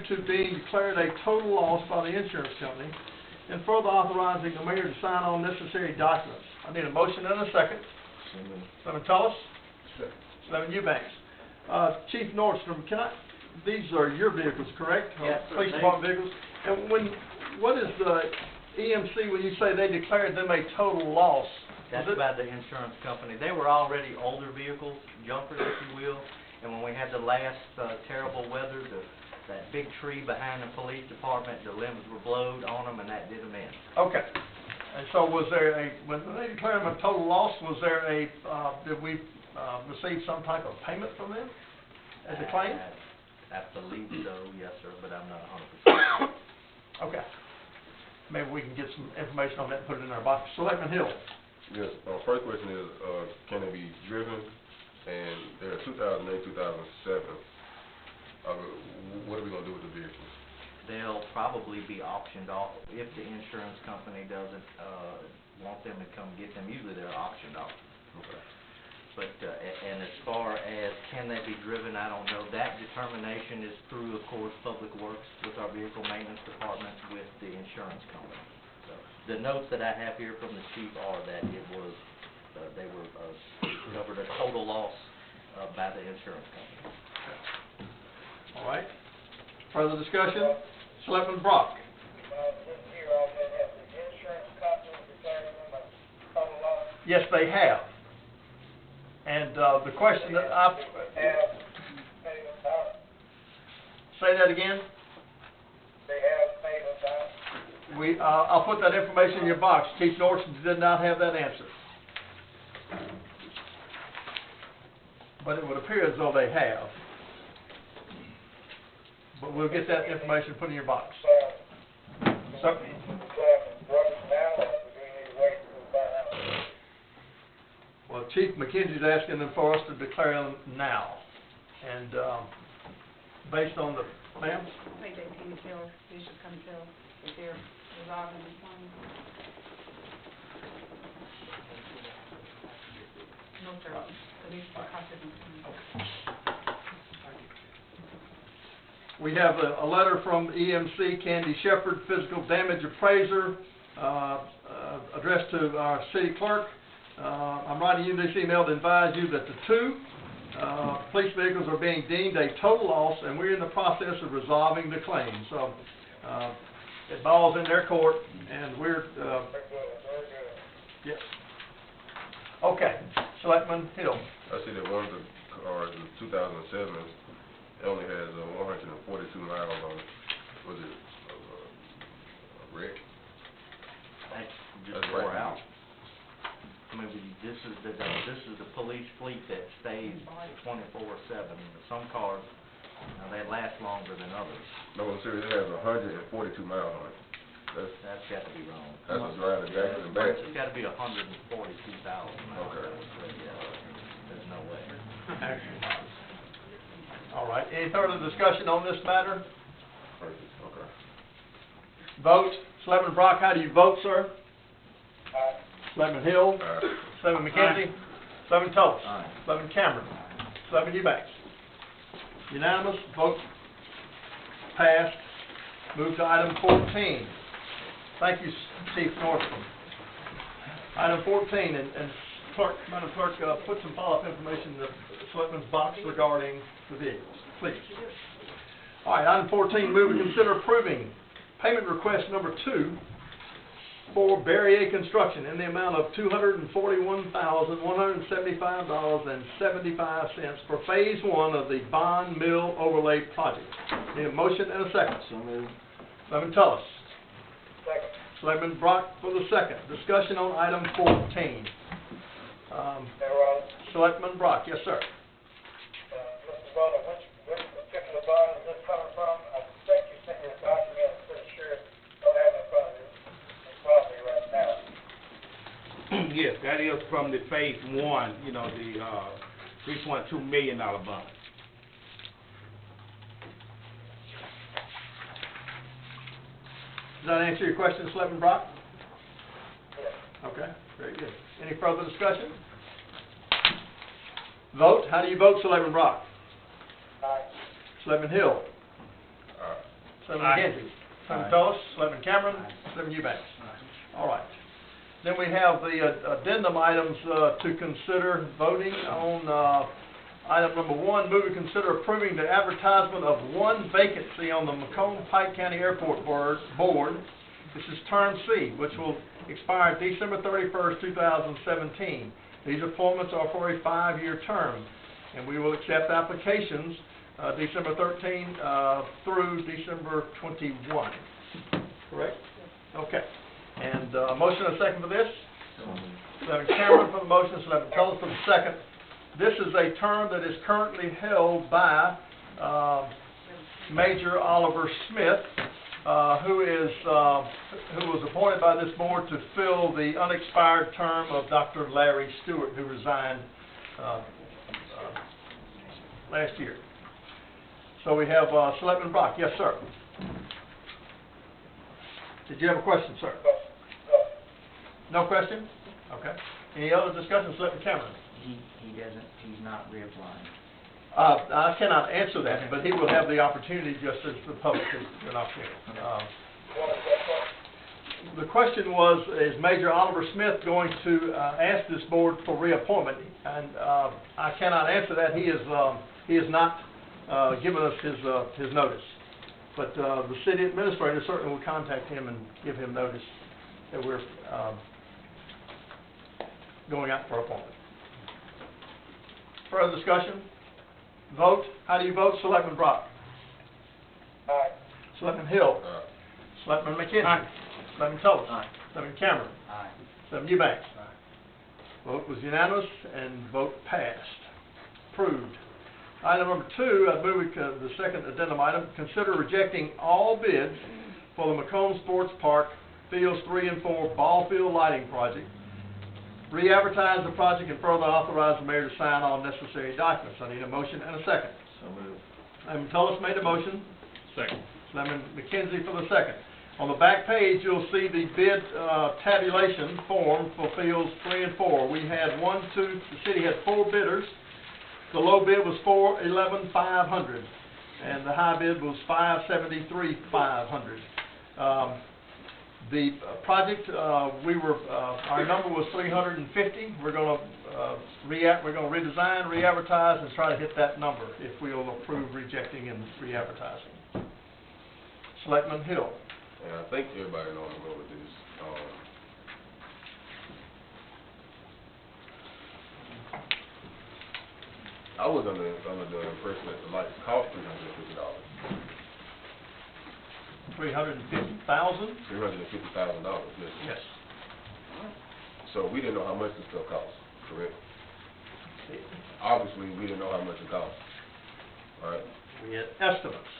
to being declared a total loss by the insurance company, and further authorizing the mayor to sign all necessary documents. I need a motion and a second. Selectman Tullis? Selectman Eubanks. Chief Nordstrom, these are your vehicles, correct? Yes, sir. Police department vehicles. And what is the EMC when you say they declared them a total loss? That's by the insurance company. They were already older vehicles, junkers, if you will, and when we had the last terrible weather, that big tree behind the police department, the limbs were blowed on them, and that did them in. Okay. And so was there when they declared them a total loss, was there did we receive some type of payment from them as a claim? I believe so, yes, sir, but I'm not 100%. Okay. Maybe we can get some information on that and put it in our box. Selectman Hill. Yes. First question is, can they be driven? And they're 2008, 2007. What are we going to do with the vehicles? They'll probably be auctioned off if the insurance company doesn't want them to come get them. Usually they're auctioned off. Okay. But and as far as can they be driven, I don't know. That determination is through, of course, Public Works with our vehicle maintenance department with the insurance company. So the notes that I have here from the chief are that it was they were covered a total loss by the insurance company. All right. Further discussion? Selectman Brock. Yes, they have. And the question that say that again. They have paid us out. I'll put that information in your box. Chief Nordstrom did not have that answer, but it would appear as though they have. But we'll get that information put in your box. So, well, Chief McKenzie's asking them for us to declare them now, and based on the, ma'am? I think they can tell, they should come tell if they're resolving the claim. No, sir, at least for custody. We have a letter from EMC Candy Shepherd, physical damage appraiser, addressed to our city clerk. I'm writing you this email to advise you that the two police vehicles are being deemed a total loss, and we're in the process of resolving the claim. So it balls in their court, and we're yes. Okay, Selectman Hill. I see that one of the cars is 2007. It only has 142 miles on it. Was it a wreck? That's just wore out. I mean, this is the police fleet that stays 24/7. Some cars, they last longer than others. No, I'm serious. It has 142 miles on it. That's got to be wrong. That's a drive to Jackson and back. It's got to be 142,000 miles. Okay. Yeah, there's no way. All right. Any further discussion on this matter? Perfect. Okay. Vote. Selectman Brock, how do you vote, sir? Aye. Selectman Hill. Selectman McKenzie. Selectman Tullis. Aye. Selectman Cameron. Selectman Eubanks. Unanimous. Vote passed. Move to item 14. Thank you, Chief Nordstrom. Item 14, and Clerk, Madam Clerk, put some follow-up information in the Selectman's box regarding the vehicles, please. All right, item 14, move to consider approving payment request number 2 for Barrier Construction in the amount of $241,175.75 for Phase 1 of the Bond Mill Overlay Project. Need a motion and a second. So moved. Selectman Tullis. Second. Selectman Brock for the second. Discussion on item 14. Selectman Brock, yes, sir. Mr. Butler, which particular bond is this coming from? I think you sent me a document, I'm pretty sure, don't have it in front of you, it's probably right now. Yes, that is from the Phase 1, you know, the $3.2 million bond. Does that answer your question, Selectman Brock? Yes. Okay, very good. Any further discussion? Vote. How do you vote, Selectman Brock? Aye. Selectman Hill. Aye. Selectman Aye. McKenzie. Selectman Tullis, Selectman Cameron, Selectman Eubanks. All right. Then we have the addendum items to consider voting on. Item number 1, move to consider approving the advertisement of one vacancy on the McComb Pike County Airport Board. This is term C, which will expire December 31st, 2017. These appointments are for a 5-year term, and we will accept applications December 13 through December 21. Correct? Okay. And motion and a second for this? Selectman Cameron for the motion, Selectman Tullis for the second. This is a term that is currently held by Major Oliver Smith, who was appointed by this board to fill the unexpired term of Dr. Larry Stewart, who resigned last year. So we have Selectman Brock. Yes, sir. Did you have a question, sir? No question? Okay. Any other discussion, Selectman Cameron? He's not reapplying. I cannot answer that, but he will have the opportunity just as the public has an opportunity. The question was, is Major Oliver Smith going to ask this board for reappointment? And I cannot answer that. He has not given us his notice. But the city administrator certainly will contact him and give him notice that we're going out for appointment. Further discussion? Vote. How do you vote? Selectman Brock. Aye. Selectman Hill. Selectman McKenzie. Aye. Selectman Tullis. Aye. Selectman Cameron. Aye. Selectman Eubanks. Vote was unanimous and vote passed. Approved. Item number 2, I move the second addendum item, consider rejecting all bids for the McComb Sports Park Fields 3 and 4 ball field lighting project. Re-advertise the project and further authorize the mayor to sign all necessary documents. I need a motion and a second. So moved. Selectman Tullis made a motion. Second. Selectman McKenzie for the second. On the back page, you'll see the bid tabulation form for Fields 3 and 4. We had the city had 4 bidders. The low bid was $411,500, and the high bid was $573,500. The project, our number was $350. We're going to redesign, re-advertise, and try to hit that number if we'll approve rejecting and re-advertising. Selectman Hill. And I think everybody knows I'm going with this. I was under the impression that the lights cost $350. $350,000? $350,000, yes. Yes. So we didn't know how much this stuff cost, correct? Obviously, we didn't know how much it cost, right? We had estimates.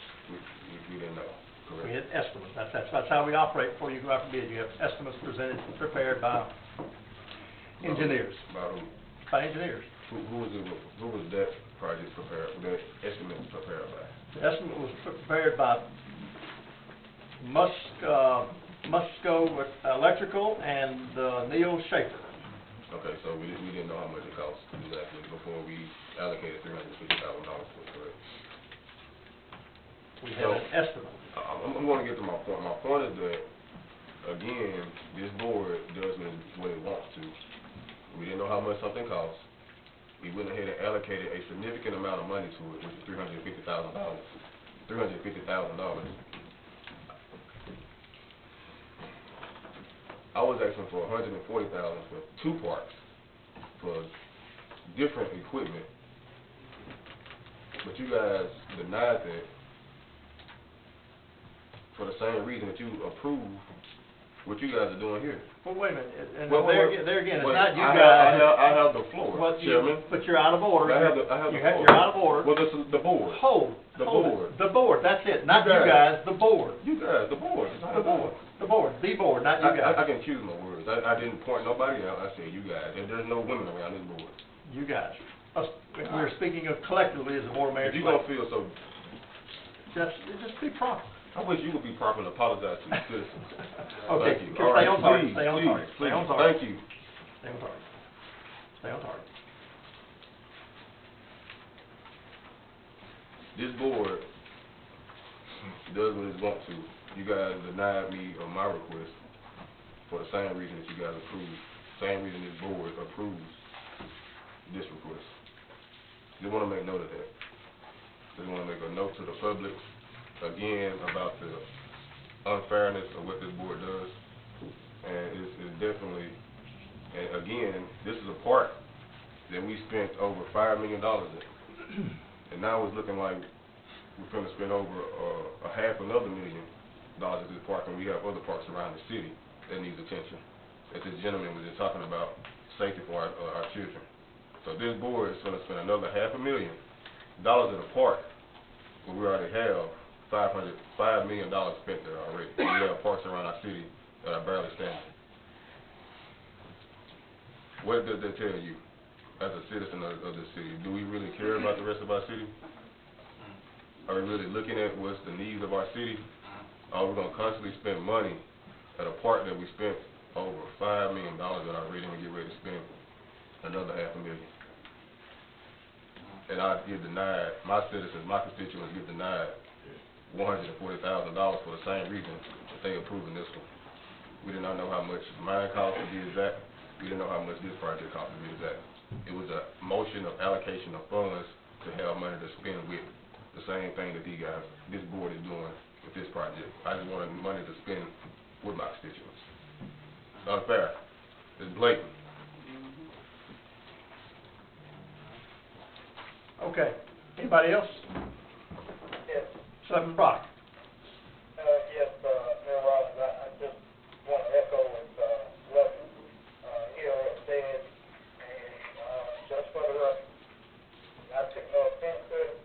We didn't know, correct? We had estimates. That's how we operate before you go out for bid. You have estimates prepared by engineers. By who? By engineers. Who was that project prepared, that estimate prepared by? The estimate was prepared by Musco Electrical and Neil Schaefer. Okay, so we didn't know how much it cost exactly before we allocated $350,000 for it, correct? We have an estimate. I'm going to get to my point. My point is that, again, this board does what it wants to. We didn't know how much something costs. We went ahead and allocated a significant amount of money to it, which is $350,000. I was asking for $140,000 for 2 parks for different equipment, but you guys denied that for the same reason that you approved what you guys are doing here. Well, wait a minute. And Well, there again, it's wait, not you I guys. have the floor, Chairman. But you're out of order. I have the floor. You're out of order. Well, this is the board. Hold The it. board. The board, that's it. Not You you guys. guys, the board. You guys, the board. The board. The board, not you guys. I can choose my words. I didn't point nobody out. I said you guys. And there's no women around this board. You guys. We're speaking of collectively as a board of If mayors. you're going to feel so, Just be proper. I wish you would be proper and apologize to the citizens. Okay, Thank you. stay All right, on target, please, stay on please, target, stay please. on target. Thank you. Stay on target. Stay on target. This board does what it wants to. You guys denied me of my request for the same reason that you guys approved, same reason this board approves this request. Just want to make note of that. Just want to make a note to the public, again, about the unfairness of what this board does. And it's definitely, and again, this is a park that we spent over $5 million in. And now it's looking like we're going to spend over $500,000 at this park, and we have other parks around the city that needs attention. As this gentleman was just talking about safety for our children. So this board is going to spend another $500,000 in a park where we already have $5 million spent there already. We have parks around our city that are barely standing. What does that tell you as a citizen of this city? Do we really care about the rest of our city? Are we really looking at what's the needs of our city? Are we going to constantly spend money at a park that we spent over $5 million that already, and we get ready to spend another $500,000? And I get denied, my citizens, my constituents get denied $140,000 for the same reason that they approving this one. We did not know how much mine cost to be exact. We didn't know how much this project cost to be exact. It was a motion of allocation of funds to have money to spend with. The same thing that this board is doing with this project. I just wanted money to spend with my constituents. It's unfair. It's blatant. Okay. Anybody else? Yes. Selectman Brock. Yes, Mayor Rollins, I just want to echo what Selectman Hill has said, and just for the record, I took no offense to it,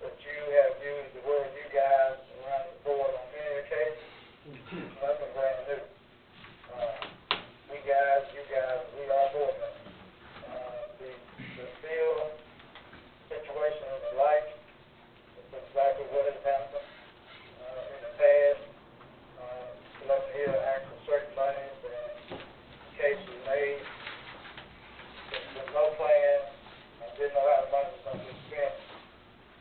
but you have used the word "you guys" around the board on many occasions. Nothing brand new. We guys, you guys, we are board members. The field situation is alike. It's exactly what has happened in the past. Selectmen here asked for certain monies, and cases made. There's no plan. I didn't know how the money was going to be spent.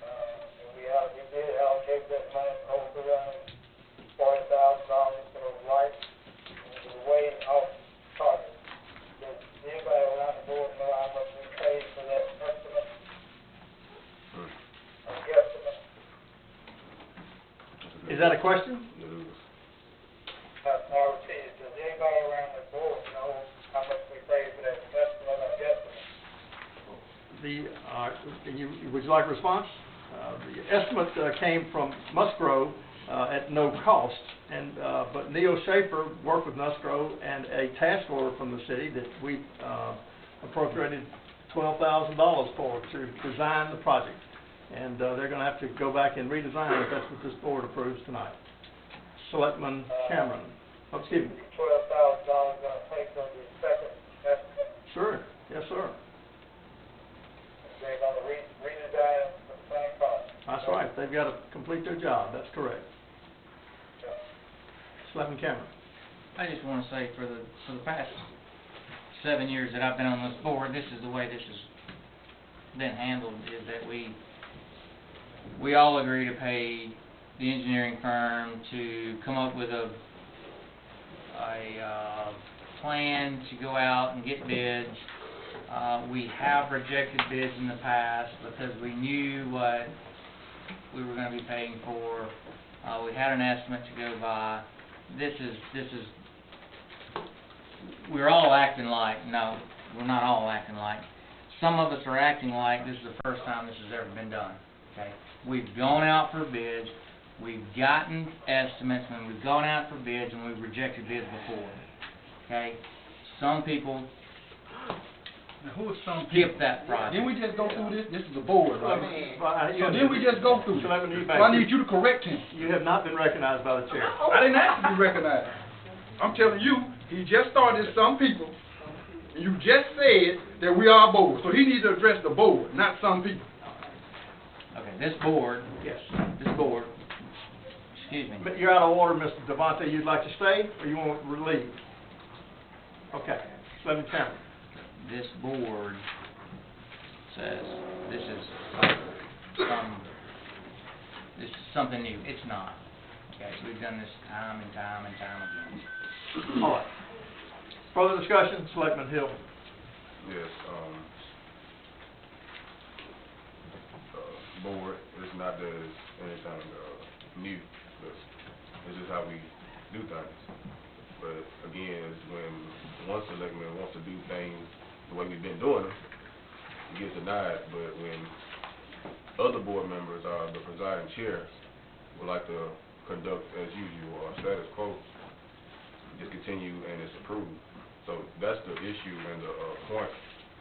And we did allocate that money over $340,000 for those lights. And we're way off target. Does anybody around the board know how much we paid for that estimate? A guesstimate? Is that a question? I repeat, does anybody around the board know how much we paid for that estimate or guesstimate? Would you like a response? The estimate came from Musgrove at no cost, but Neo Schaefer worked with Musgrove and a task order from the city that we appropriated $12,000 for to design the project. And they're going to have to go back and redesign if that's what this board approves tonight. Selectman Cameron. Oh, excuse me. $12,000 going to pay for the second estimate? Sure. Yes, sir. They're going to redesign for the same cost? That's right. They've got to complete their job. That's correct. Yeah. Selectman Cameron. I just want to say for the past 7 years that I've been on this board, this is the way this has been handled, is that we all agree to pay the engineering firm to come up with a plan to go out and get bids. We have rejected bids in the past because we knew what we were going to be paying for. We had an estimate to go by. We're all acting like, no, we're not all acting like. Some of us are acting like this is the first time this has ever been done. Okay, we've gone out for bids, we've gotten estimates, and we've gone out for bids, and we've rejected bids before. Okay, some people Now, who is some skip that project. Didn't we just go through this? This is a board, right? So So didn't we just go through this? Selectman So Eubanks, I need you to correct him. you have not been recognized by the chair. I didn't ask to be recognized. I'm telling you, he just started some people, and you just said that we are a board. So he needs to address the board, not some people. Okay, this board, Yes. excuse me. But you're out of order, Mr. Devontae. You'd like to stay, or you want to leave? Okay. Selectman Cameron. This board says this is something new. It's not. Okay, we've done this time and time and time again. All right. Further discussion, Selectman Hill. Yes, board, it's not that it's anything, new, but it's just how we do things. But again, it's when one selectman wants to do things the way we've been doing them, it gets denied, but when other board members or the presiding chair would like to conduct as usual or status quo, just continue and it's approved. So that's the issue and the point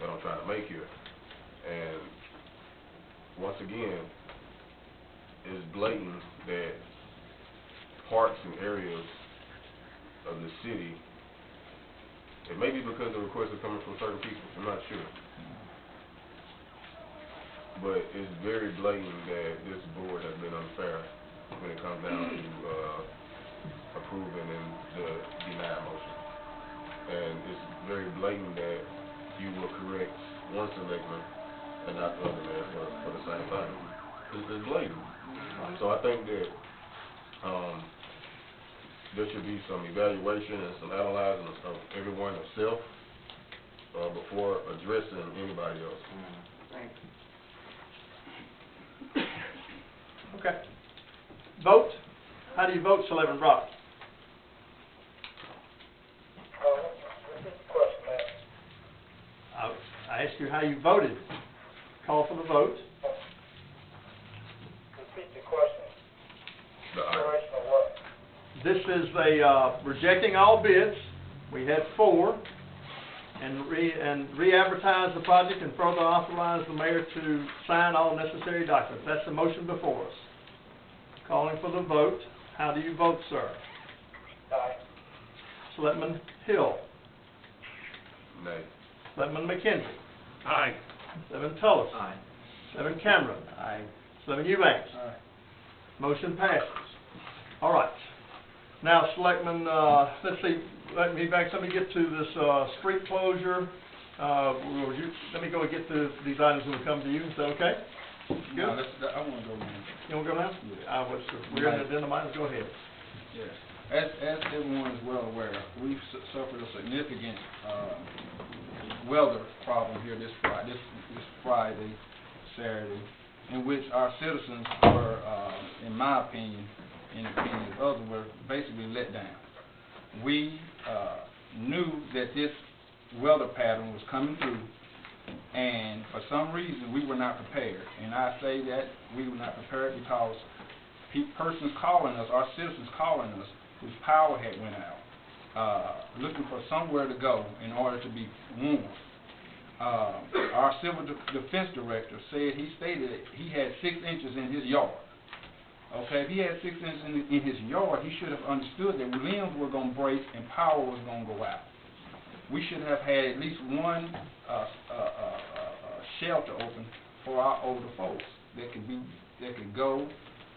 that I'm trying to make here. And once again, it's blatant that parks and areas of the city, it may be because the requests are coming from certain people, I'm not sure. But it's very blatant that this board has been unfair when it comes down to approving and the denied motion. And it's very blatant that you will correct one selectman and not the other man for the same thing. It's blatant. So I think that there should be some evaluation and some analyzing of everyone itself before addressing anybody else. Okay. Vote. How do you vote, Selectman Brock? Repeat the question, ma'am. I asked you how you voted. Call for the vote. Repeat the question. The item. Consideration of what? This is a rejecting all bids. We had 4, and re-advertise the project and further authorize the mayor to sign all necessary documents. That's the motion before us. Calling for the vote. How do you vote, sir? Aye. Selectman Hill. Nay. Selectman McKenzie. Aye. Selectman Tullis. Aye. Selectman Cameron. Aye. Selectman Eubanks. Aye. Motion passes. All right. Now, Selectman, let's see, let me get to this street closure. Let me go and get to these items when we come to you. Is that okay? Good? No, I wanna go, man. You want to go now? Yeah. We're in the addendum items. Go ahead. Yeah. As everyone is well aware, we've suffered a significant, weather problem here this Friday, Saturday, in which our citizens were, in my opinion, in the opinion of others, were basically let down. We, knew that this weather pattern was coming through, and for some reason, we were not prepared. And I say that we were not prepared because persons calling us, our citizens calling us, whose power had went out, looking for somewhere to go in order to be warm. Our civil defense director said, he stated that he had 6 inches in his yard. Okay, if he had 6 inches in his yard, he should have understood that limbs were going to break and power was going to go out. We should have had at least one shelter open for our older folks that could go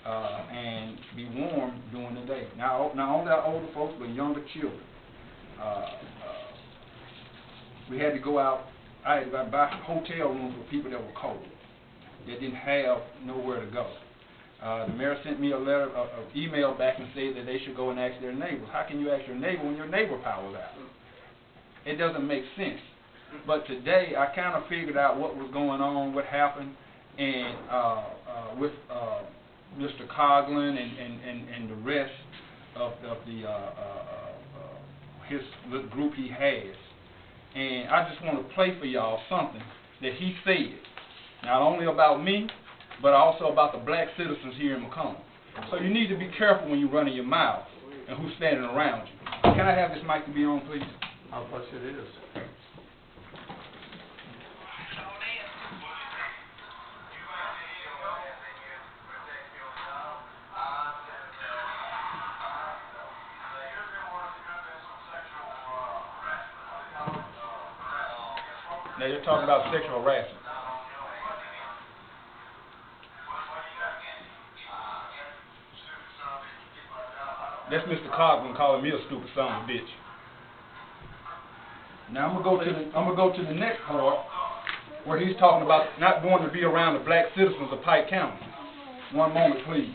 and be warm during the day. Now, not only our older folks, but younger children. We had to go out. I had to buy hotel rooms for people that were cold, that didn't have nowhere to go. The mayor sent me a letter, an email back and said that they should go and ask their neighbors. How can you ask your neighbor when your neighbor power's out? It doesn't make sense. But today, I kind of figured out what was going on, what happened, and with Mr. Coughlin and the rest of his little group he has. And I just want to play for y'all something that he said, not only about me, but also about the black citizens here in McComb. So you need to be careful when you're running your mouth and who's standing around you. Can I have this mic to be on, please? How much it is? Now you're talking about sexual harassment. That's Mr. Coughlin calling me a stupid son of a bitch. Now I'm gonna go to the next part where he's talking about not wanting to be around the black citizens of Pike County. One moment, please.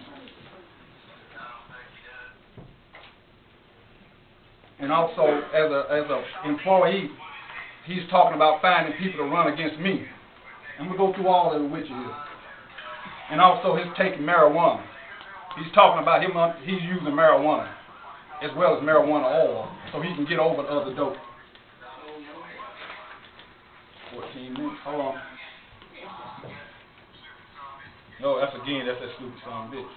And also, as a employee, he's talking about finding people to run against me. And we'll go through all of it with you here. And also his taking marijuana. He's talking about he's using marijuana as well as marijuana oil so he can get over the other dope. 14 minutes, hold on. No, that's that stupid son of a bitch.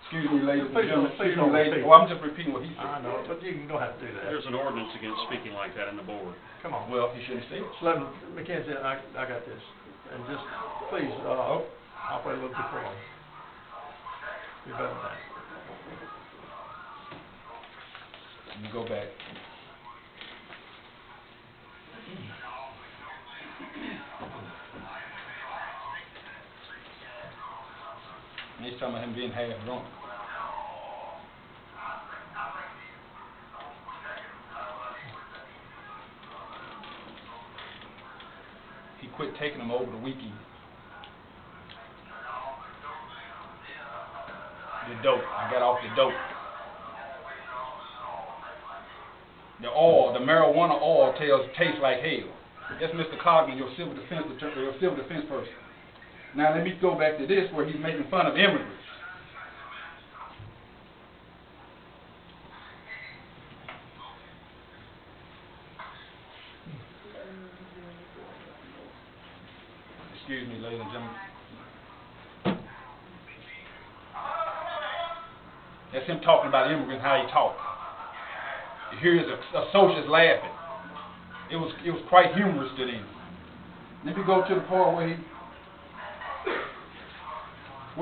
Excuse me, ladies and gentlemen. Excuse me, ladies. Oh, I'm just repeating what he said. I know, but you don't have to do that. There's an ordinance against speaking like that in the board. Come on. Well, he shouldn't say it. Mackenzie, I got this. And just, please, operate a little bit for him. You're better than that. You go back. And he's talking about him being half drunk. He quit taking them over the weekend. The dope. I got off the dope. The oil, the marijuana oil tastes like hell. That's Mr. Cogman, your civil defense person. Now let me go back to this where he's making fun of immigrants. Excuse me, ladies and gentlemen. That's him talking about immigrants, how he talks. Here is a socialist laughing. It was quite humorous to them. Let me go to the part where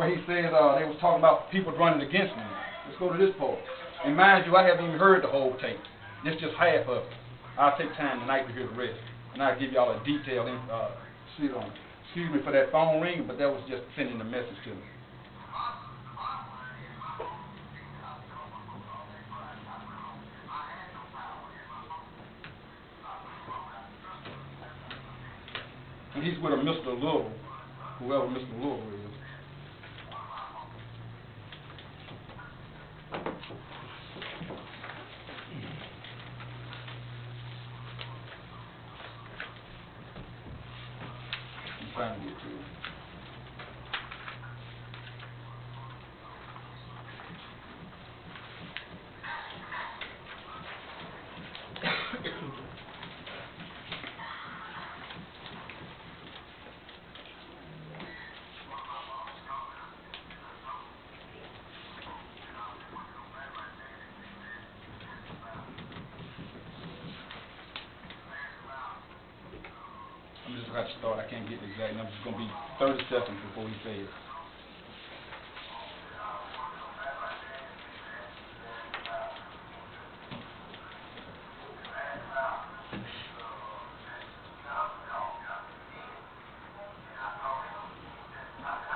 he says they was talking about people running against me. Let's go to this part. And mind you, I haven't even heard the whole tape. This is just half of it. I'll take time tonight to hear the rest, and I'll give y'all a detailed sheet on it. Excuse me for that phone ring, but that was just sending the message to me. And he's with a Mr. Little, whoever Mr. Little is. I'm trying to get to it. I'm just going to start. I can't get the exact number. It's going to be 30 seconds before we say it.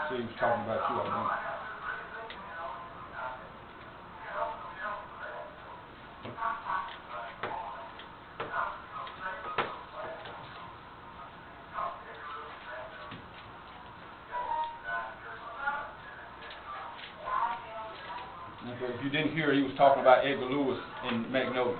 So he was talking about you, I think. If you didn't hear, he was talking about Edgar Lewis in Magnolia.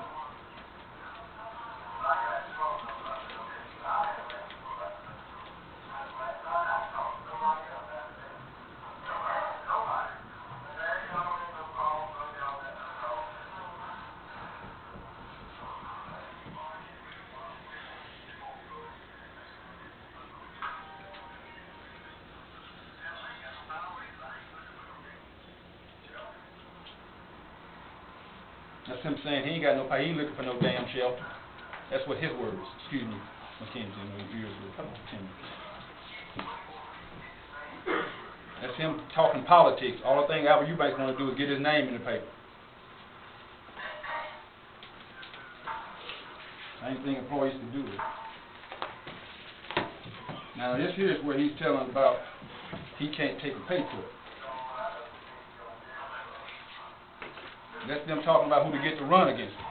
That's him saying he ain't looking for no damn shelter. That's what his word is. Excuse me, Mackenzie, in your ears will continue. That's him talking politics. All the thing Albert Eubanks want to do is get his name in the paper. Same thing employees can do. Now this here is where he's telling about he can't take a pay cut. That's them talking about who to get to run against them.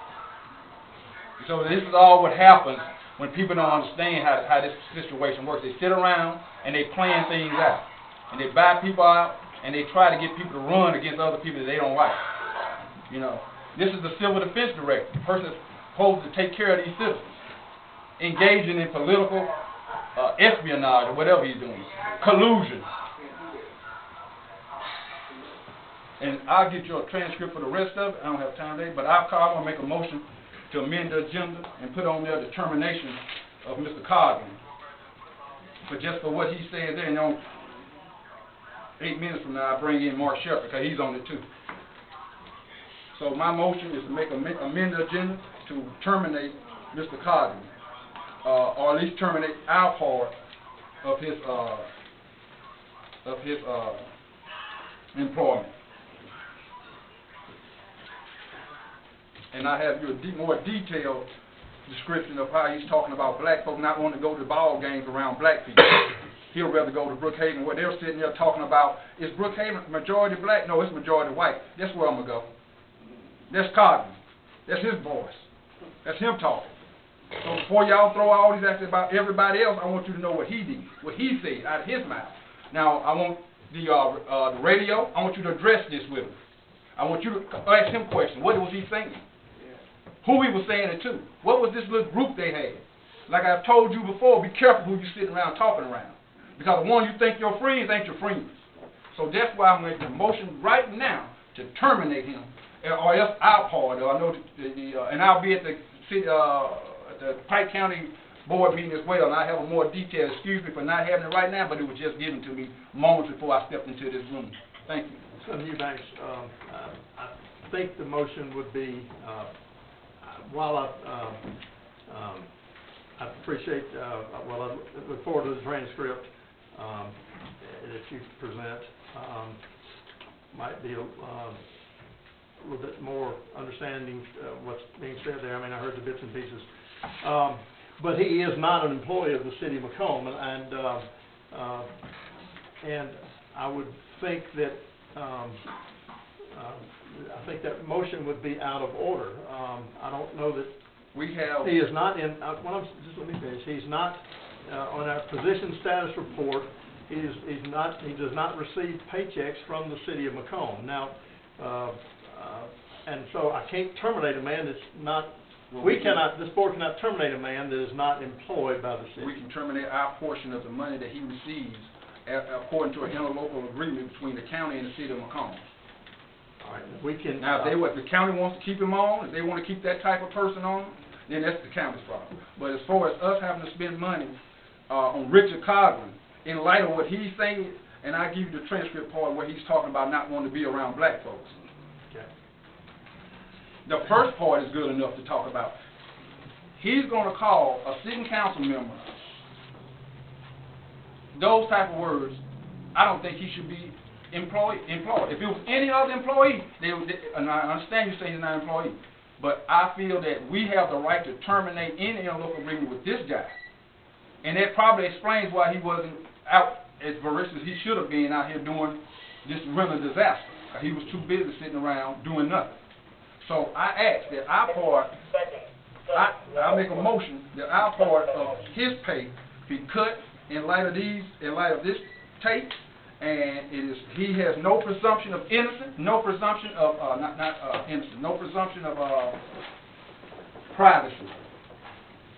So this is all what happens when people don't understand how this situation works. They sit around and they plan things out. And they buy people out and they try to get people to run against other people that they don't like. You know. This is the civil defense director, the person that's supposed to take care of these citizens, engaging in political espionage or whatever he's doing, collusion. And I'll get you a transcript for the rest of it. I don't have time today, but I'm going to make a motion to amend the agenda and put on there the termination of Mr. Coggan. But just for what he said there, 8 minutes from now, I bring in Mark Shepard, because he's on it too. So my motion is to amend the agenda to terminate Mr. Coggan, or at least terminate our part of his employment. And I have you a more detailed description of how he's talking about black folk not wanting to go to ball games around black people. He'll rather go to Brookhaven, where they're sitting there talking about, is Brookhaven majority black? No, it's majority white. That's where I'm going to go. That's Coggan. That's his voice. That's him talking. So before y'all throw all these actions about everybody else, I want you to know what he did, what he said out of his mouth. Now, I want the radio, I want you to address this with him. I want you to ask him questions. What was he saying? Who he was saying it to? What was this little group they had? Like I've told you before, be careful who you're sitting around talking around. Because the one you think your friends ain't your friends. So that's why I'm making a motion right now to terminate him, or else our part. I know and I'll be at the city, the Pike County Board meeting as well, and I have a more detail. Excuse me for not having it right now, but it was just given to me moments before I stepped into this room. Thank you. Senator Eubanks, I think the motion would be, while I appreciate, I look forward to the transcript that you present, might be a little bit more understanding what's being said there. I mean, I heard the bits and pieces. But he is not an employee of the city of McComb, and I would think that I think that motion would be out of order. I don't know that he is not in. Just let me finish. He's not on our position status report. He does not receive paychecks from the city of McComb. Now, and so I can't terminate a man that's not. This board cannot terminate a man that is not employed by the city. We can terminate our portion of the money that he receives according to an interlocal agreement between the county and the city of McComb. All right, we can. Now, if the county wants to keep him on, if they want to keep that type of person on, then that's the county's problem. But as far as us having to spend money on Richard Coggan, in light of what he's saying, and I give you the transcript part where he's talking about not wanting to be around black folks. Okay. The first part is good enough to talk about. He's going to call a sitting council member. Those type of words, I don't think he should be employed. If it was any other employee, and I understand you say he's not an employee, but I feel that we have the right to terminate any local agreement with this guy. And that probably explains why he wasn't out as voracious as he should have been out here doing this rental disaster. He was too busy sitting around doing nothing. So I ask that our part, I make a motion that our part of his pay be cut in light of this tape, and he has no presumption of innocence, no presumption of no presumption of privacy.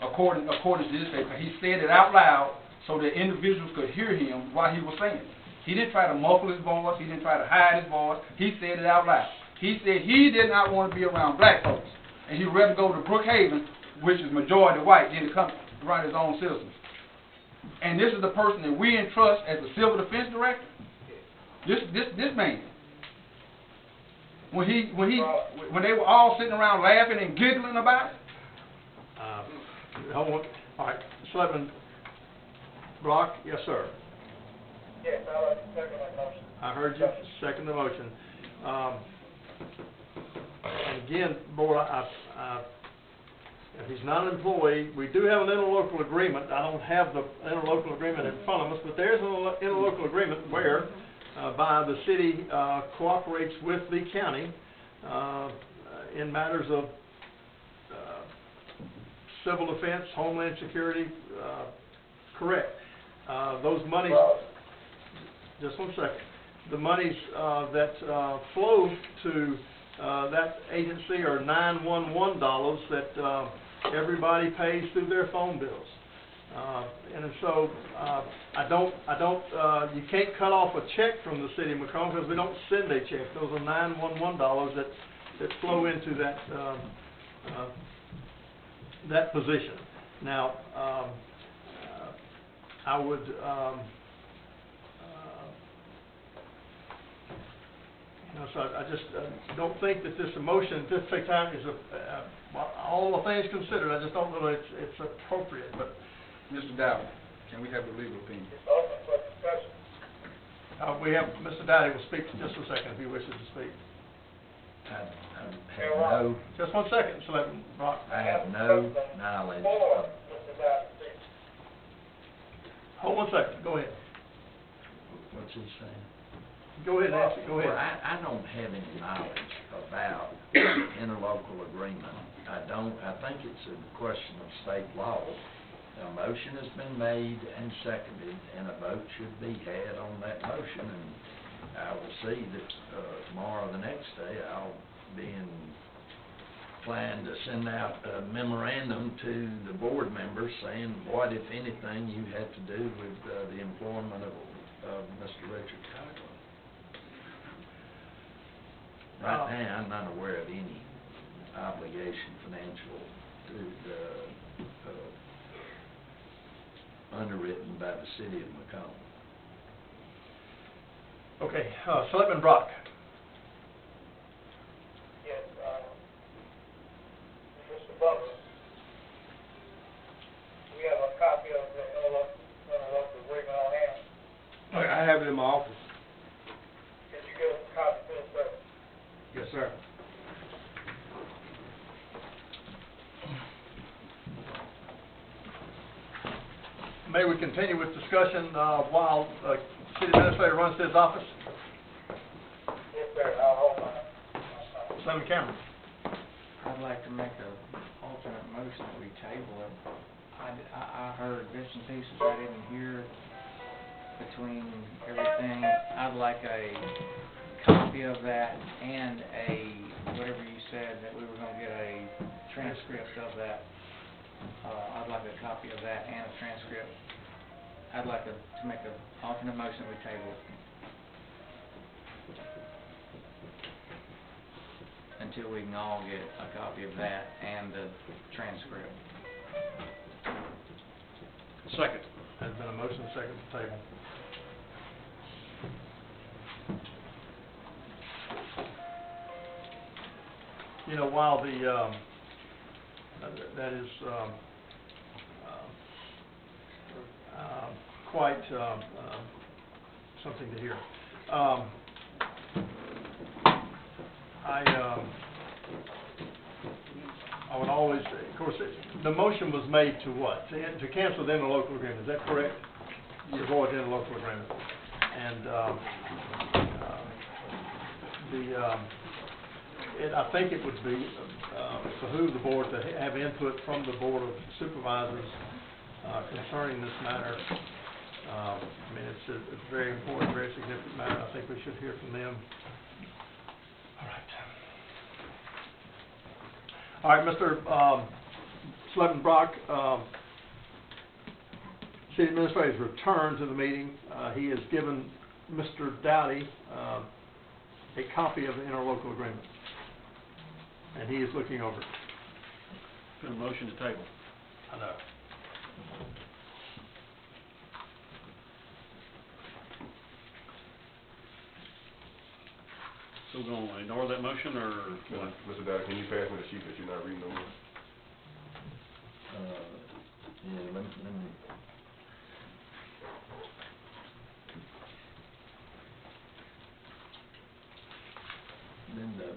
According to this tape, he said it out loud so that individuals could hear him while he was saying it. He didn't try to muffle his voice. He didn't try to hide his voice. He said it out loud. He said he did not want to be around black folks, and he'd rather go to Brookhaven, which is majority white, than to come around his own citizens. And this is the person that we entrust as the civil defense director. This man, when they were all sitting around laughing and giggling about it. All right, Selectman Brock, yes, sir. Yes, I like to second that motion. I heard you second the motion. And again, board, if he's not an employee, we do have an interlocal agreement. I don't have the interlocal agreement in front of us, but there's an interlocal agreement where by the city cooperates with the county in matters of civil defense, homeland security, correct. Those monies, just one second, the monies that flow to that agency are 911 dollars that, everybody pays through their phone bills. And so, you can't cut off a check from the city of McComb because we don't send a check. Those are 911 dollars that flow into that position. Now, I would, so I just don't think that this motion, this take time is, all the things considered, I just don't know that it's appropriate, but. Mr. Dowd, can we have the legal opinion? It's open for discussion. We have, Mr. Dowdy will speak for just a second if he wishes to speak. I have no, Just 1 second, Selectman Brock. I have no knowledge For of, Mr. Dowd to speak. Hold 1 second, go ahead. what's he saying? Go ahead, Nancy, go Well, ahead. I don't have any knowledge about the interlocal agreement. I think it's a question of state law. A motion has been made and seconded, and a vote should be had on that motion, and I will see that, tomorrow or the next day, I'll be inclined to send out a memorandum to the board members saying what, if anything, you had to do with, the employment of Mr. Richard Coughlin. Right now, I'm not aware of any obligation financial to, underwritten by the city of McComb. Okay, Selectman Brock. Yes, Mr. Butler, we have a copy of the interlocal agreement on hand. I have it in my office. Could you give us a copy to us, sir? Yes, sir. May we continue with discussion while City Administrator runs to his office? Yes, sir, I'll hold my. Selectman Cameron. I'd like to make an alternate motion that we table it. I heard bits and pieces I didn't hear between everything. I'd like a copy of that and whatever you said, that we were gonna get a transcript of that. I'd like a copy of that and a transcript. I'd like to make an alternate motion we table it until we can all get a copy of that and the transcript. Second. There's been a motion, second to table. You know, while that is quite something to hear. I would always, of course, the motion was made to what? To cancel the interlocal agreement, is that correct? To avoid the interlocal agreement. And I think it would be behoove the board to have input from the Board of Supervisors concerning this matter. I mean, it's a very important, very significant matter. I think we should hear from them. All right, Mr. Selectman Brock, City Administrator has returned to the meeting. He has given Mr. Dowdy a copy of the interlocal agreement, and he is looking over it. Got a motion to table. I know. So we're gonna ignore that motion, or what? Mr. Dowd, can you pass me the sheet that you're not reading no more? Yeah, let me. Then the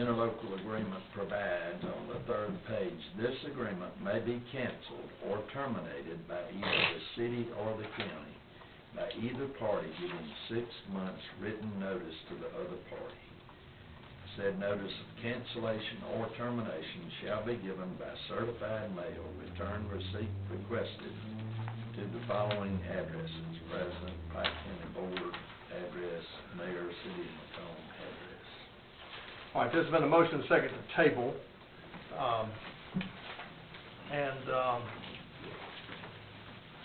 interlocal agreement provides on the third page, this agreement may be canceled or terminated by either the city or the county, by either party giving 6 months written notice to the other party. Said notice of cancellation or termination shall be given by certified mail, return receipt requested to the following addresses: President, Pike County Board address, Mayor, City of McComb address. All right, there's been a motion and a second to table.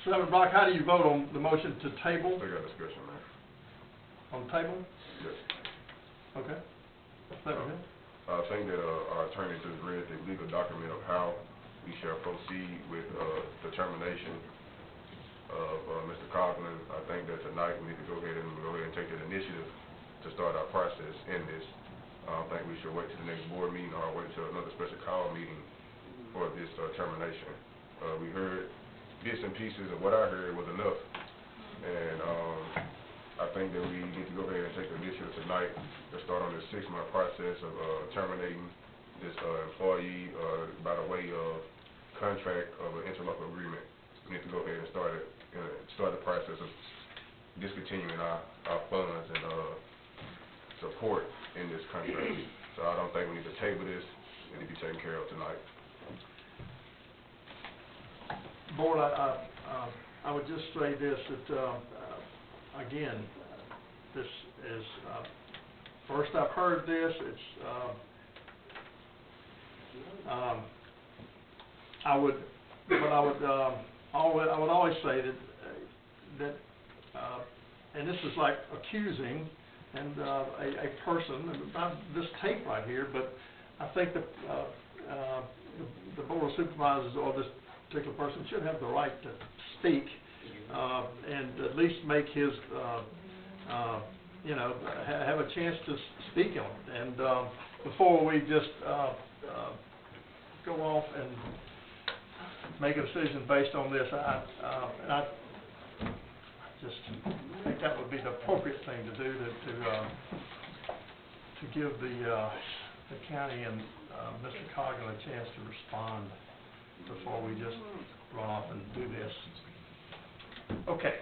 Selectman Brock, how do you vote on the motion to table? They got discussion, man. On table? Yes. Okay. Selectman Hill? I think that, our attorney just read the legal document of how we shall proceed with, the termination of, Mr. Coughlin. I think that tonight we need to go ahead and take that initiative to start our process in this. I don't think we should wait till the next board meeting or wait till another special call meeting for this, termination. We heard bits and pieces of what I heard was enough. And, I think that we need to go ahead and take the initiative tonight to start on this 6-month process of, terminating this, employee, by the way of contract of an interlocal agreement. We need to go ahead and start the process of discontinuing our funds and, support in this contract. So I don't think we need to table this. It need to be taken care of tonight. Board, I would just say this, that, again, this is, first I've heard this, it's, I would always say that, and this is like accusing, and, a person, not this tape right here, but I think that, the Board of Supervisors or this particular person should have the right to speak, and at least make his, have a chance to speak on it. And, before we just, go off and make a decision based on this, I just think that would be the appropriate thing to do, to give the county and, Mr. Coughlin a chance to respond before we just run off and do this. Okay.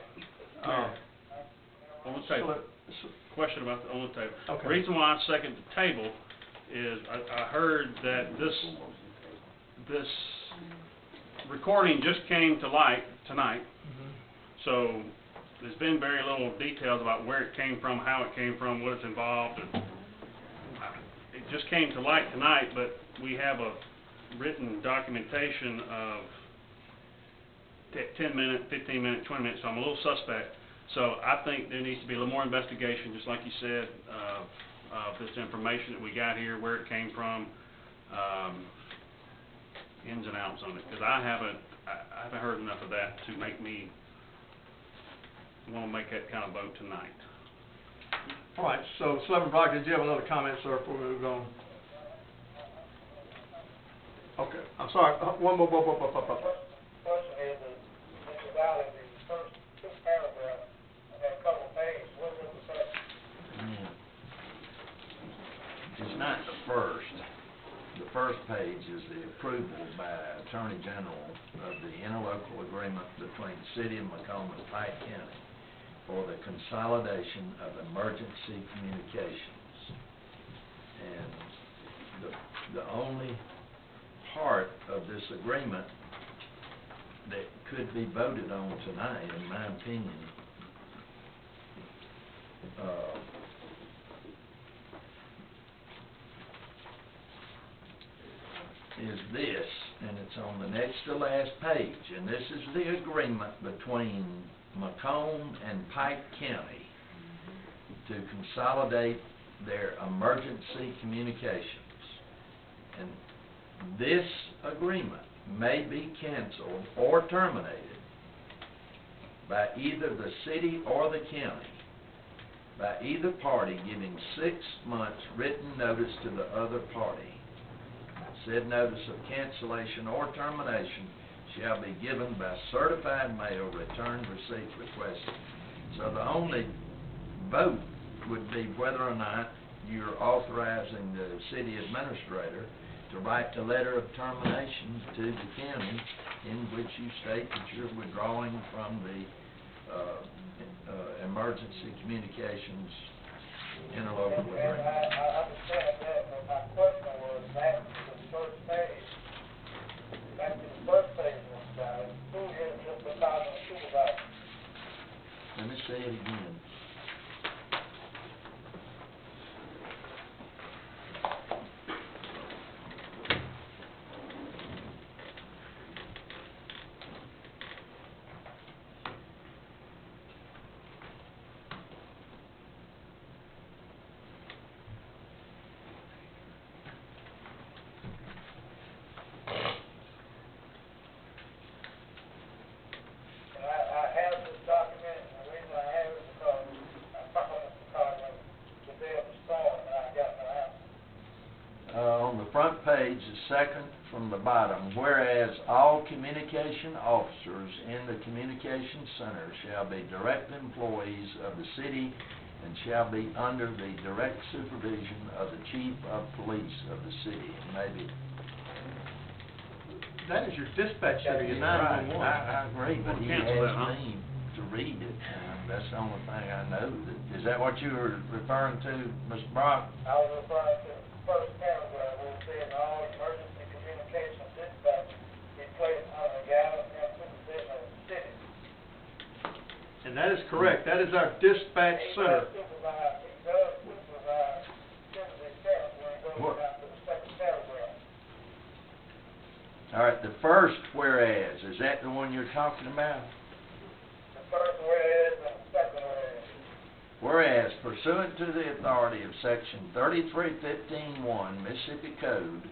On the table. So, Question about on the table. Okay. The reason why I second the table is I heard that this recording just came to light tonight. So there's been very little details about where it came from, how it came from, what it's involved. It just came to light tonight, but we have a written documentation of 10 minute, 15 minute, 20 minutes, so I'm a little suspect. So I think there needs to be a little more investigation, just like you said, of this information that we got here, where it came from, ins and outs on it, because I haven't heard enough of that to make me want to make that kind of vote tonight. all right, so Selectman Brock, did you have another comment, sir, before we move on? Okay, I'm sorry, one more. Question is, this is out of the first 2 paragraphs, and then a couple pages, what was the first? It's not the first. The first page is the approval by Attorney General of the interlocal agreement between the City of McComb and Pike County for the consolidation of emergency communications. And the only part of this agreement that could be voted on tonight, in my opinion, is this, and it's on the next to last page, and this is the agreement between McComb and Pike County to consolidate their emergency communications. And this agreement may be canceled or terminated by either the city or the county, by either party giving 6 months written notice to the other party. Said notice of cancellation or termination shall be given by certified mail, returned receipt requested. So the only vote would be whether or not you're authorizing the city administrator to write the letter of termination to the county in which you state that you're withdrawing from the emergency communications interlocal And agreement. I understand that, but my question was back to the first page. Back to the first page, Mr. Dowd. Who is Mr. Coughlin supervisor? Let me say it again. front page, the second from the bottom, whereas all communication officers in the communication center shall be direct employees of the city and shall be under the direct supervision of the chief of police of the city. And maybe That is your dispatch center, your right, 911. I agree, but he Cancel that, huh? asked me to read it, and that's the only thing I know. Is that what you were referring to, Mr. Brock? I was referring to the first paragraph where it said all emergency communication dispatch be placed under the guidance and supervision of the city. And that is correct. That is our dispatch center. He does supervise Timothy Center when it goes What? down to the second paragraph. All right, the first whereas, is that the one you're talking about? The first whereas and the second whereas. Whereas pursuant to the authority of section 3315-1 Mississippi Code,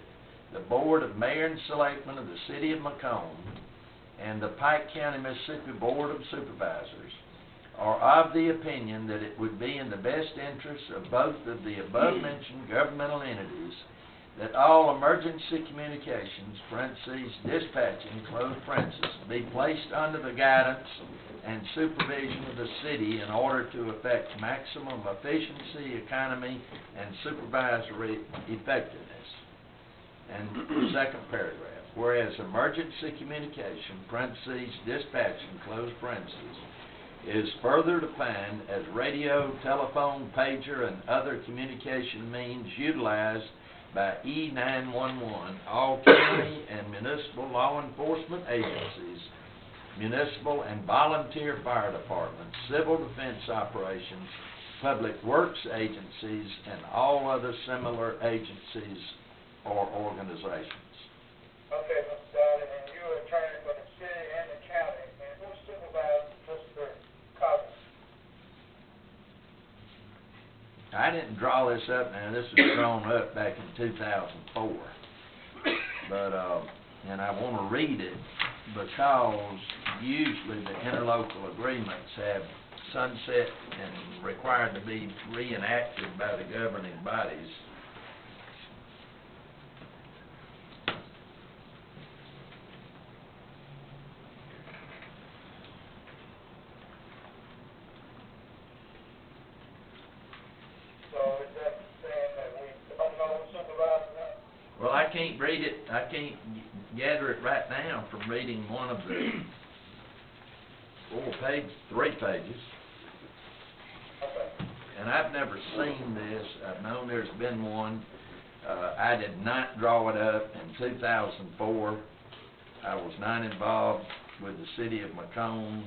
the Board of Mayor and Selectmen of the City of McComb and the Pike County, Mississippi Board of Supervisors are of the opinion that it would be in the best interest of both of the above-mentioned governmental entities that all emergency communications, parentheses, dispatching, close parentheses, be placed under the guidance and supervision of the city in order to effect maximum efficiency, economy, and supervisory effectiveness. And the second paragraph, whereas emergency communication, parentheses, dispatching, close parentheses, is further defined as radio, telephone, pager, and other communication means utilized by E911, all county and municipal law enforcement agencies, municipal and volunteer fire departments, civil defense operations, public works agencies, and all other similar agencies or organizations. Okay, Mr. Dowdy, and you're attorney for the city and the county, and who supervises Mr. Cobbs? I didn't draw this up now, this was drawn up back in 2004. But, and I want to read it because usually the interlocal agreements have sunset and required to be reenacted by the governing bodies. So is that saying that we don't know who supervises that? Well, I can't read it, I can't gather it right now from reading one of the 3 pages. Okay. And I've never seen this. I've known there's been one. I did not draw it up in 2004. I was not involved with the city of McComb.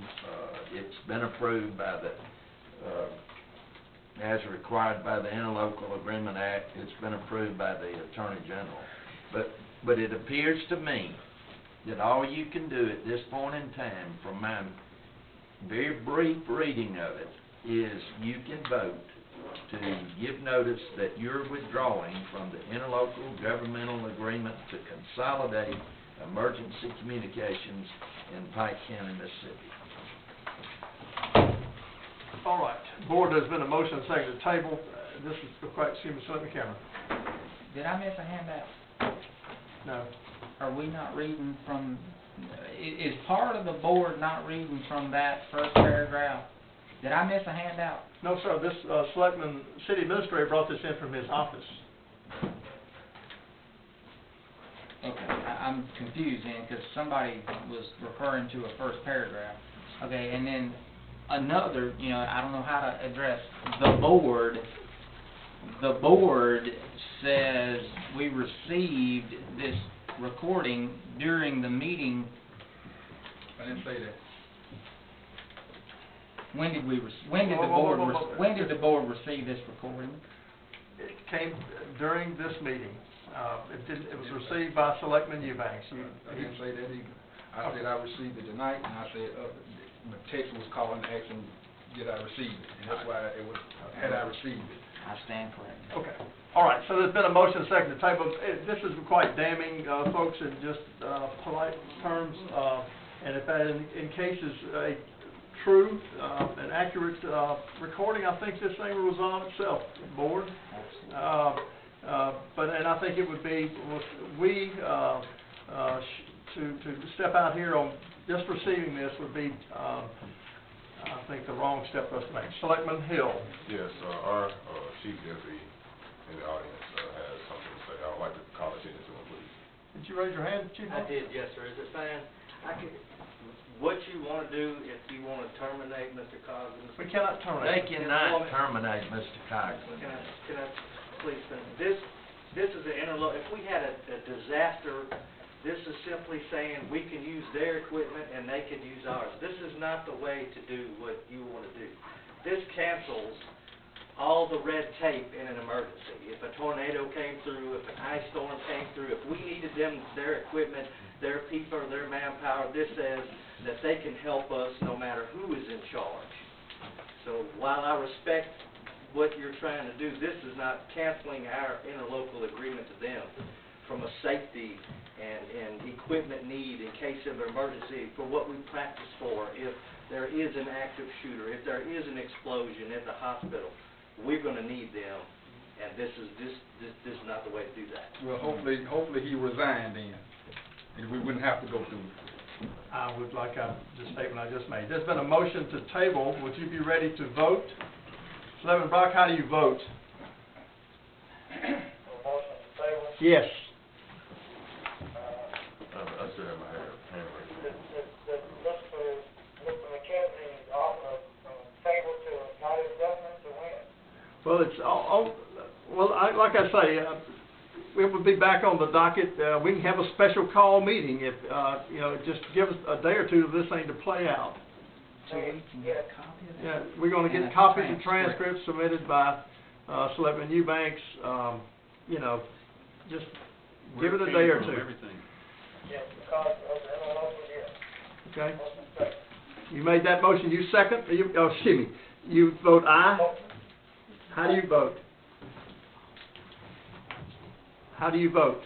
It's been approved by the, as required by the Interlocal Agreement Act. It's been approved by the Attorney General. But it appears to me that all you can do at this point in time, from my very brief reading of it, is you can vote to give notice that you're withdrawing from the interlocal governmental agreement to consolidate emergency communications in Pike County, Mississippi. All right. Board, there's been a motion second to table. This is the excuse me, Selectman Cameron. Did I miss a handout? No. Are we not reading from, is part of the board not reading from that first paragraph? Did I miss a handout? No, sir. This Selectman, city administrator brought this in from his office. Okay, I'm confused then, because somebody was referring to a first paragraph. Okay, and then another, I don't know how to address the board. The board says we received this recording during the meeting. I didn't say that. When did the board receive this recording? It came during this meeting. It was received by Selectman Eubanks. I didn't say that either. I said I received it tonight, and I said, the text was calling asking, did I receive it? And that's why it was, had I received it. I stand corrected. Okay. All right. So there's been a motion second to table. This is quite damning, folks, in just polite terms. And if that in case is a true and accurate recording, I think this thing will resolve itself, board. and I think it would be, to step out here on just receiving this would be, I think, the wrong step for us to make. Selectman Hill. Yes, our chief deputy in the audience has something to say. I would like to call attention to him, please. Did you raise your hand, Chief? I did, yes, sir. Is it fine? What you want to do, if you want to terminate Mr. Coggins? We cannot They terminate. cannot terminate Mr. Coghlan. Can I please finish? This is an if we had a disaster, this is simply saying we can use their equipment and they can use ours. This is not the way to do what you want to do. This cancels all the red tape in an emergency. If a tornado came through, if an ice storm came through, if we needed their equipment, their people, their manpower, this says that they can help us no matter who is in charge. So while I respect what you're trying to do, this is not canceling our interlocal agreement to them from a safety and equipment need in case of emergency for what we practice for. If there is an active shooter, if there is an explosion at the hospital, we're going to need them, and this is not the way to do that. Well, hopefully he resigned then, and we wouldn't have to go through it. I would like the statement I just made. There's been a motion to table. Would you be ready to vote? Selectman Brock, how do you vote? Motion to table. Yes. I still have my hand raised. Mr. McKenzie offered table to not adjustment to when? Well, it's like I say, it would be back on the docket. We can have a special call meeting if, just give us a day or two of this thing to play out. So we can get a copy of that? Yeah, we're going to And get a copies of transcript. transcripts submitted by Selectman Eubanks. Just give it a day or two. Everything. Yes, because of the interlocal year. Okay? Motion second. You made that motion. You second? Excuse me. You vote aye? How do you vote? How do you vote?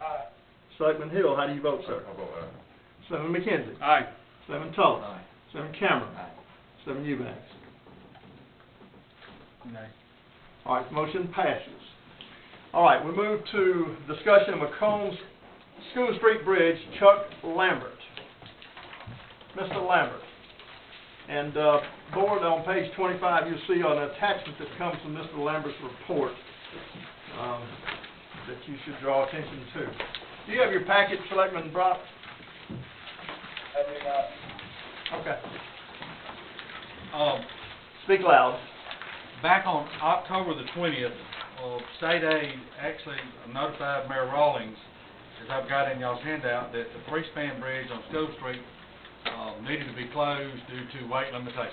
Aye. Selectman Hill, how do you vote, sir? I vote aye. Selectman McKenzie? Aye. Selectman Tullis? Aye. Selectman Cameron? Aye. Selectman Eubanks? Nay. All right, motion passes. All right, we move to discussion of McComb's School Street Bridge, Chuck Lambert. Mr. Lambert. And, board, on page 25, you'll see an attachment that comes from Mr. Lambert's report that you should draw attention to. Do you have your packet, Selectman Brock? I do not. Okay. Um, Speak loud. Back on October the 20th, State Aid actually notified Mayor Rawlings, as I've got in y'all's handout, that the three-span bridge on School Street needed to be closed due to weight limitations.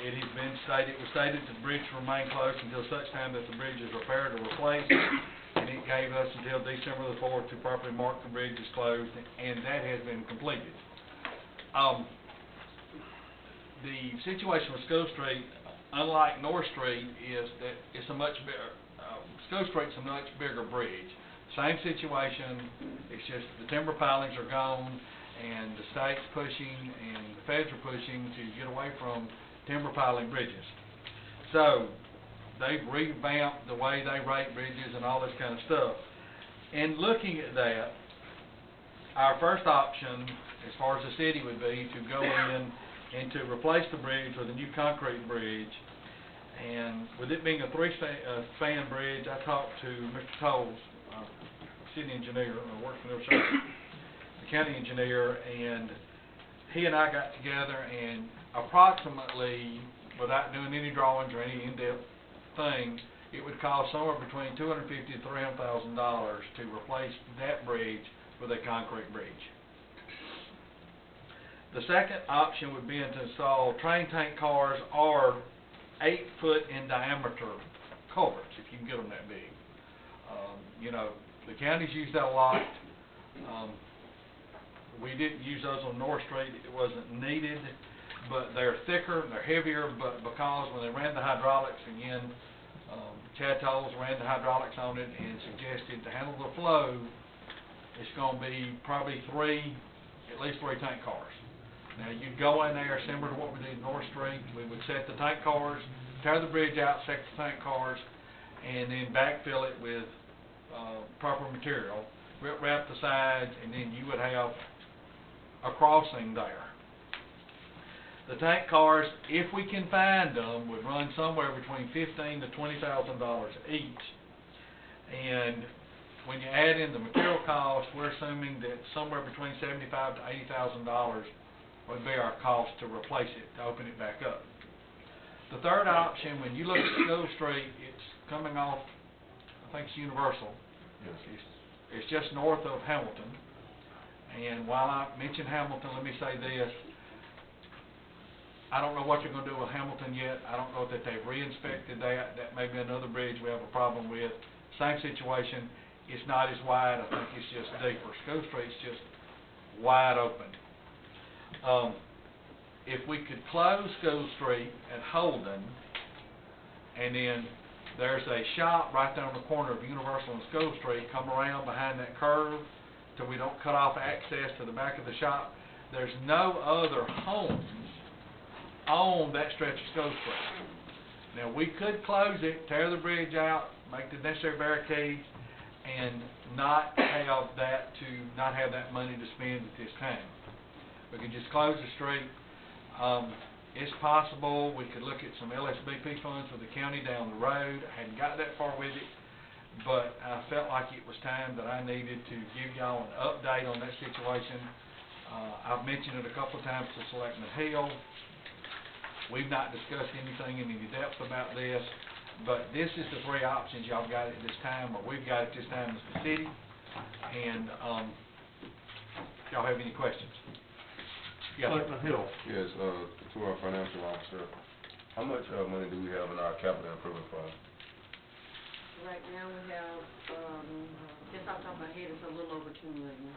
It has been stated, it was stated that the bridge will remain closed until such time that the bridge is repaired or replaced, and it gave us until December the 4th to properly mark the bridge as closed, and that has been completed. The situation with School Street, unlike North Street, is that it's a much bigger, School Street's a much bigger bridge. Same situation, it's just the timber pilings are gone, and the state's pushing, and the feds are pushing to get away from timber piling bridges. So, they've revamped the way they rate bridges and all this kind of stuff. And looking at that, our first option, as far as the city would be, to go in and to replace the bridge with a new concrete bridge. And with it being a three-span bridge, I talked to Mr. Tolles, city engineer, works for the county engineer, and he and I got together, and approximately, without doing any drawings or any in-depth thing, it would cost somewhere between $250,000 to $300,000 to replace that bridge with a concrete bridge. The second option would be to install train tank cars or 8-foot in diameter culverts, if you can get them that big. The counties use that a lot. We didn't use those on North Street. It wasn't needed, but they're thicker, they're heavier, but because when they ran the hydraulics, again, Chad Tolles ran the hydraulics on it and suggested to handle the flow, it's going to be probably at least three tank cars. Now, you'd go in there similar to what we did in North Street. We would set the tank cars tear the bridge out, second tank cars, and then backfill it with, proper material, wrap the sides, and then you would have a crossing there. The tank cars, if we can find them, would run somewhere between $15,000 to $20,000 each. And when you add in the material cost, we're assuming that somewhere between $75,000 to $80,000 would be our cost to replace it, to open it back up. The third option, when you look at School Street, it's coming off, I think it's Universal. It's just north of Hamilton. And while I mention Hamilton, let me say this. I don't know what you're going to do with Hamilton yet. I don't know that they've re-inspected that. That may be another bridge we have a problem with. Same situation. It's not as wide. I think it's just deeper. School Street's just wide open. If we could close School Street at Holden, and then there's a shop right there on the corner of Universal and School Street, come around behind that curve till we don't cut off access to the back of the shop. There's no other homes on that stretch of School Street. Now, we could close it, tear the bridge out, make the necessary barricades, and not have that money to spend at this time. We could just close the street. It's possible we could look at some LSBP funds with the county down the road. I hadn't got that far with it, but I felt like it was time that I needed to give y'all an update on that situation. I've mentioned it a couple of times to Selectmen Hill. We've not discussed anything in any depth about this, but this is the three options y'all got at this time, or we've got at this time as the city. And y'all have any questions? Yes, Selectman Hill. Yes, to our financial officer, how much money do we have in our capital improvement fund? Right now we have, just off the top of my head, it's a little over $2 million.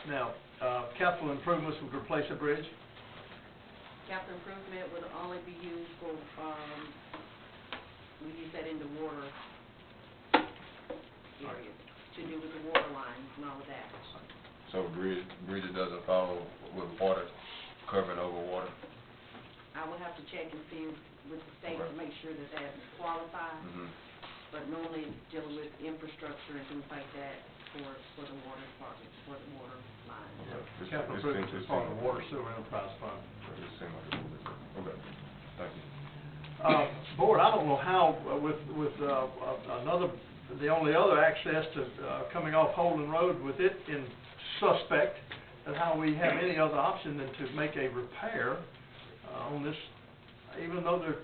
Now, capital improvements would replace a bridge? Capital improvement would only be used for, we use that in the water area, to do with the water lines and all of that. So bridges doesn't follow with water, covering over water? I would have to check and see with the state to make sure that that qualifies. Mm-hmm. But normally it's dealing with infrastructure and things like that for the water department, for the water lines. Yeah, Capital improvements is part of the water sewer enterprise fund. It seemed like it was. Okay, thank you. Board, I don't know how, with the only other access to, coming off Holden Road with it in suspect, and how we have any other option than to make a repair, on this, even though they're,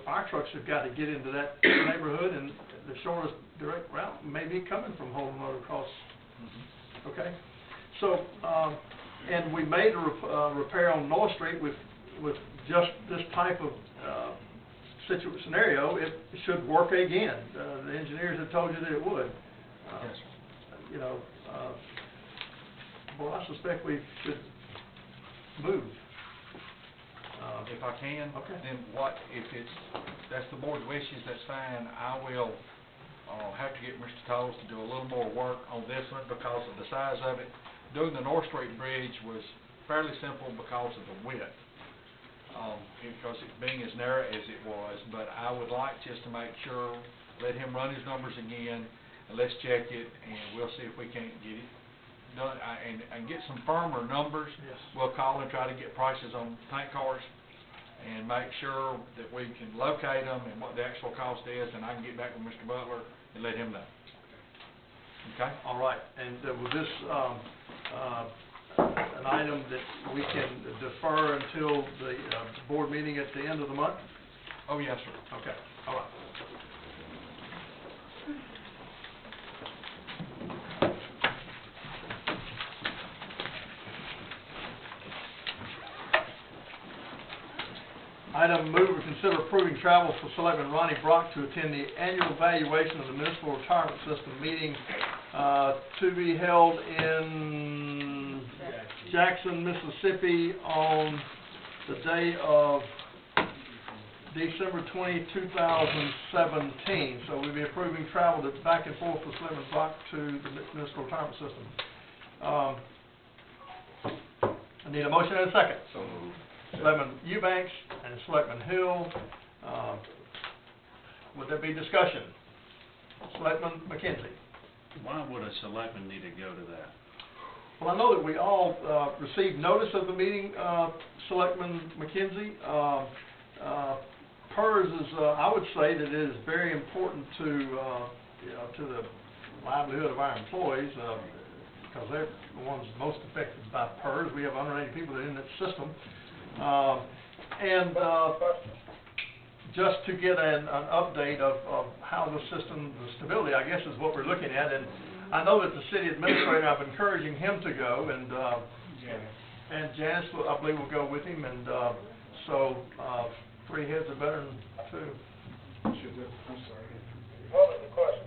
fire trucks have got to get into that neighborhood, and the shortest direct route may be coming from Holden Road across. Mm-hmm. Okay? So, and we made a repair on North Street with just this type of scenario. It should work again. The engineers have told you that it would. Yes. Well, I suspect we should move. If I can, Okay. then if that's the board's wishes, that's fine. I will have to get Mr. Tolles to do a little more work on this one because of the size of it. Doing the North Street Bridge was fairly simple because of the width, because it being as narrow as it was. But I would like just to make sure, let him run his numbers again, and let's check it, and we'll see if we can't get it done and get some firmer numbers. Yes. We'll call and try to get prices on tank cars and make sure that we can locate them and what the actual cost is, and I can get back with Mr. Butler and let him know. Okay? All right. And was this an item that we can defer until the board meeting at the end of the month? Oh, yes, sir. Okay. All right. Item move to consider approving travel for Selectman Ronnie Brock to attend the annual evaluation of the municipal retirement system meeting to be held in Jackson, Mississippi on the day of December 20, 2017. So we'll be approving travel to back and forth for Selectman Brock to the municipal retirement system. I need a motion and a second. So moved. Selectman Eubanks and Selectman Hill. Would there be discussion? Selectman McKenzie. Why would a selectman need to go to that? Well, I know that we all received notice of the meeting, Selectman McKenzie. PERS is, I would say that it is very important to, you know, to the livelihood of our employees, because they're the ones most affected by PERS. We have 180 people that are in that system. Just to get an update of how the system, the stability, I guess, is what we're looking at. And I know that the city administrator, I'm encouraging him to go, and Janice, I believe, will go with him, and so 3 heads are better than 2. I'm sorry. What was the question?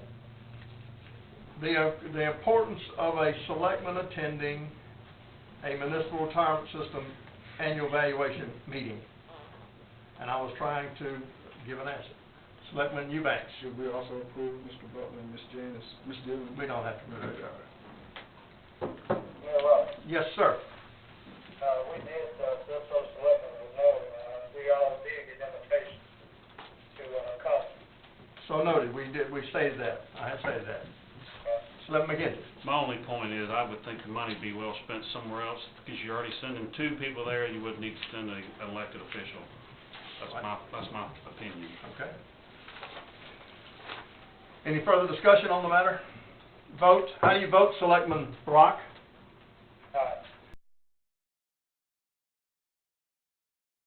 The importance of a selectman attending a municipal retirement system annual evaluation meeting. And I was trying to give an answer. Selectman Eubanks. Should we also approve Mr. Butler and Ms. Janice, Ms. Dillon? We don't have to move it. Mayor Ross, Yes, sir. we did, just so selectmen would know, we all did get invitation to, conference. So noted. We stated that. I have stated that. Selectman McKenzie. My only point is, I would think the money be well spent somewhere else, because you're already sending 2 people there, you wouldn't need to send an elected official. That's my opinion. Okay. Any further discussion on the matter? Vote. How do you vote, Selectman Brock?